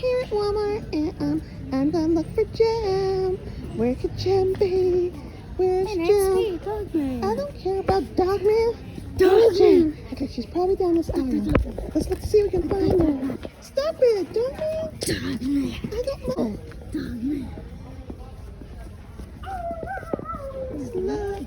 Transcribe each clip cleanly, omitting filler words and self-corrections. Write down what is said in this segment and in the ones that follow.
here at Walmart, and I'm gonna look for Jam. Where could Jam be? Where's Jam? Me, Dogman. I don't care about Dogman. Dogman. Okay, she's probably down this aisle. Let's see if we can find her. Stop it, Dogman. Dogman. I don't know. Dogman. It's not.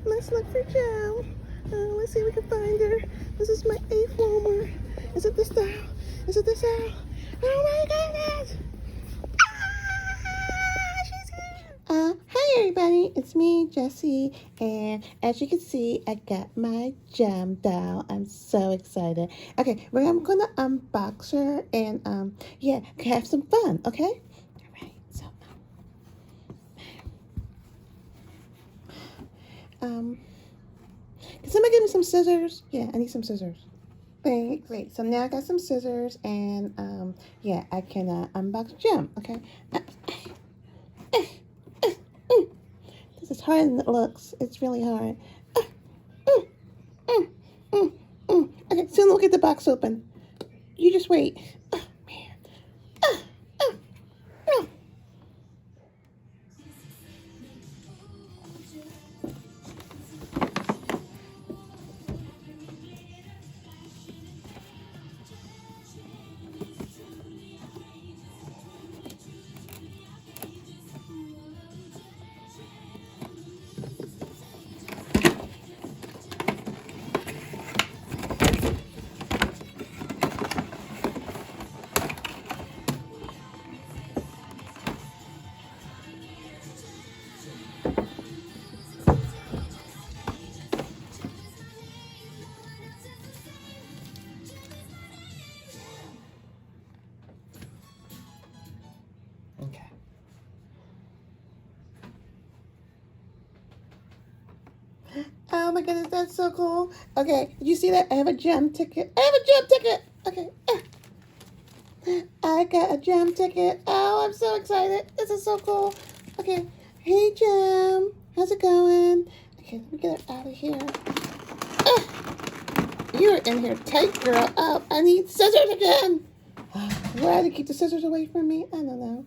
Let's look for Jam. Let's see if we can find her. This is my 8th Walmart. Is it this aisle? Is it this aisle? Oh my goodness! She's here! Hi everybody, it's me, Jessie, and as you can see, I got my Jam doll. I'm so excited. Okay, I'm gonna unbox her and yeah, have some fun, okay? Alright, so can somebody give me some scissors? Yeah, I need some scissors. Great. So now I got some scissors and yeah, I can unbox Jam, okay? This is harder than it looks. It's really hard. Okay, soon we'll get the box open. You just wait. Okay. Oh my goodness, that's so cool. Okay, you see that? I have a Jam ticket. Okay. I got a Jam ticket. Oh, I'm so excited. This is so cool. Okay. Hey, Jam. How's it going? Okay, let me get her out of here. You're in here tight, girl. Oh, I need scissors again. Why do you keep the scissors away from me? I don't know.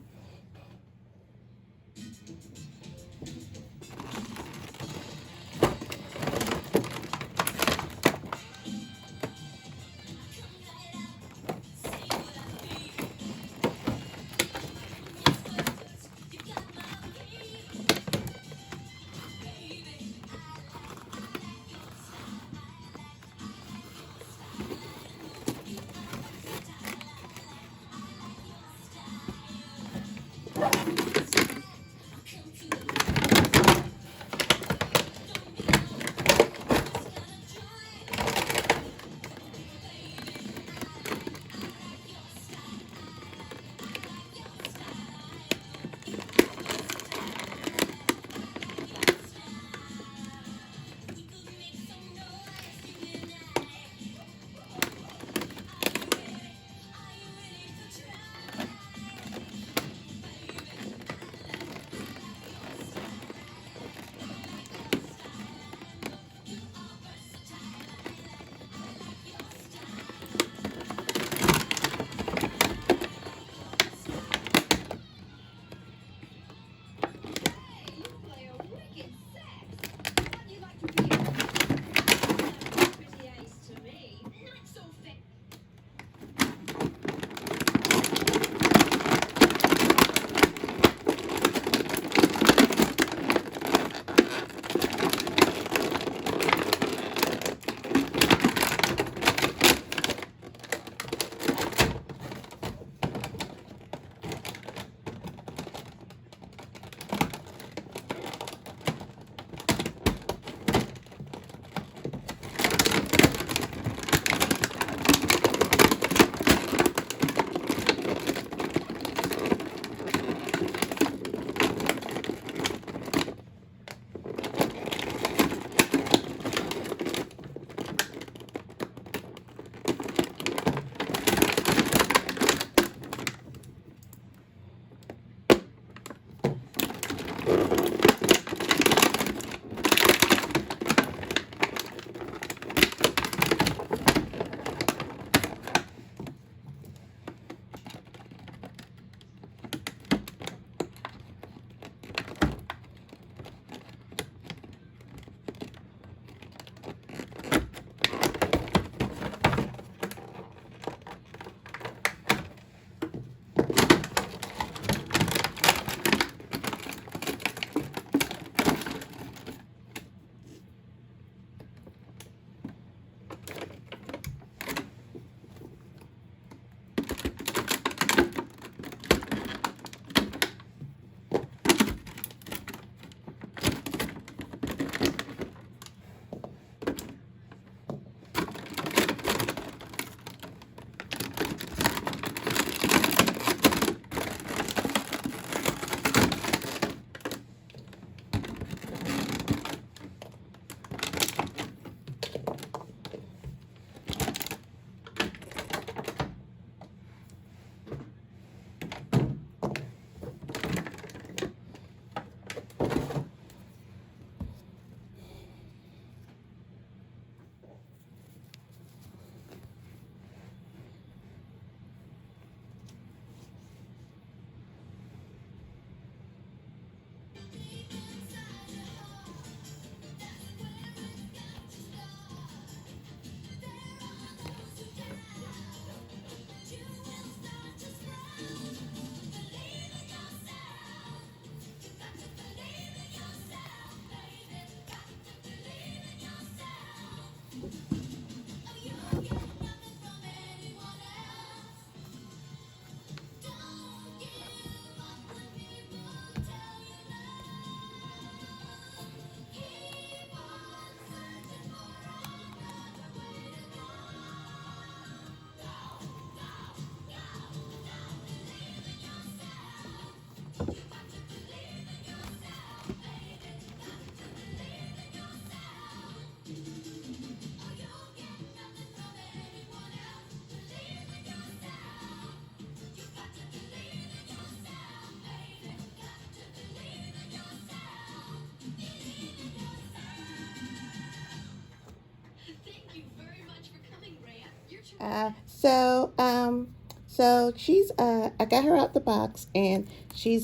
Uh, so um so she's I got her out the box, and she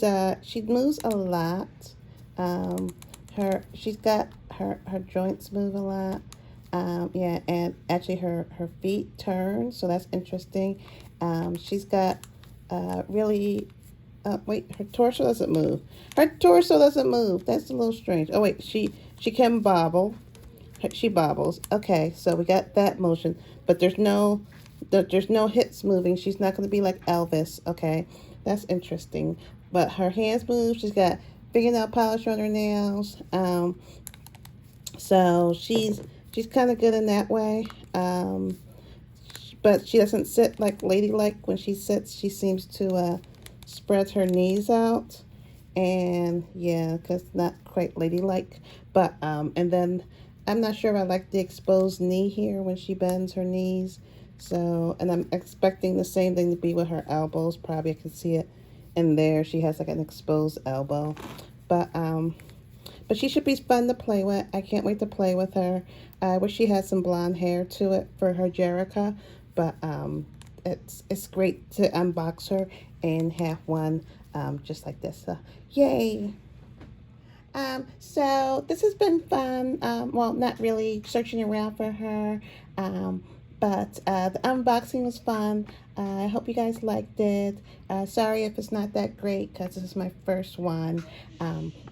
moves a lot. She's got her joints move a lot. Yeah, and actually her feet turn, so that's interesting. She's got really wait, her torso doesn't move. Her torso doesn't move. That's a little strange. Oh wait, she can bobble. She bobbles. Okay, so we got that motion, but there's no hips moving. She's not going to be like Elvis. Okay, that's interesting. But her hands move. She's got fingernail polish on her nails. So she's kind of good in that way. But she doesn't sit like ladylike. When she sits, she seems to spread her knees out, and yeah, because not quite ladylike. But and then I'm not sure if I like the exposed knee here when she bends her knees. So, and I'm expecting the same thing to be with her elbows. Probably I can see it in there. She has like an exposed elbow, but but she should be fun to play with. I can't wait to play with her. I wish she had some blonde hair to it for her Jerica, but it's great to unbox her and have one just like this. So, yay! So this has been fun. Well, not really searching around for her, um, but the unboxing was fun. I hope you guys liked it. Sorry if it's not that great because this is my first one.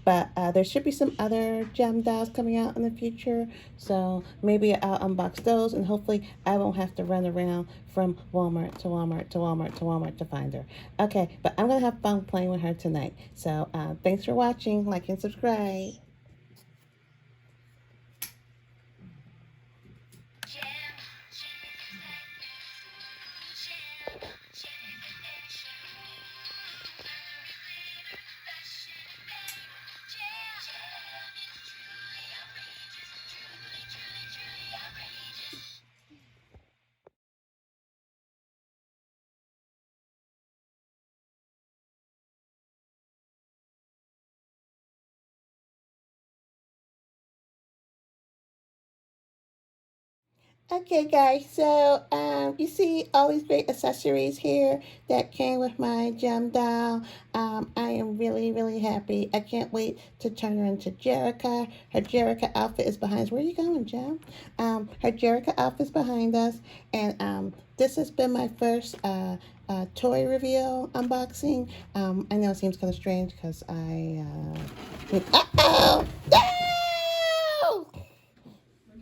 But there should be some other gem dolls coming out in the future. So maybe I'll unbox those, and hopefully I won't have to run around from Walmart to Walmart to Walmart to Walmart to find her. Okay, but I'm going to have fun playing with her tonight. So thanks for watching. Like and subscribe. Okay, guys, so you see all these great accessories here that came with my gem doll. I am really, really happy. I can't wait to turn her into Jerica. Her Jerica outfit is behind us. Where are you going, Gem? Her Jerica outfit is behind us, and this has been my first toy reveal unboxing. I know it seems kind of strange because I. Uh oh!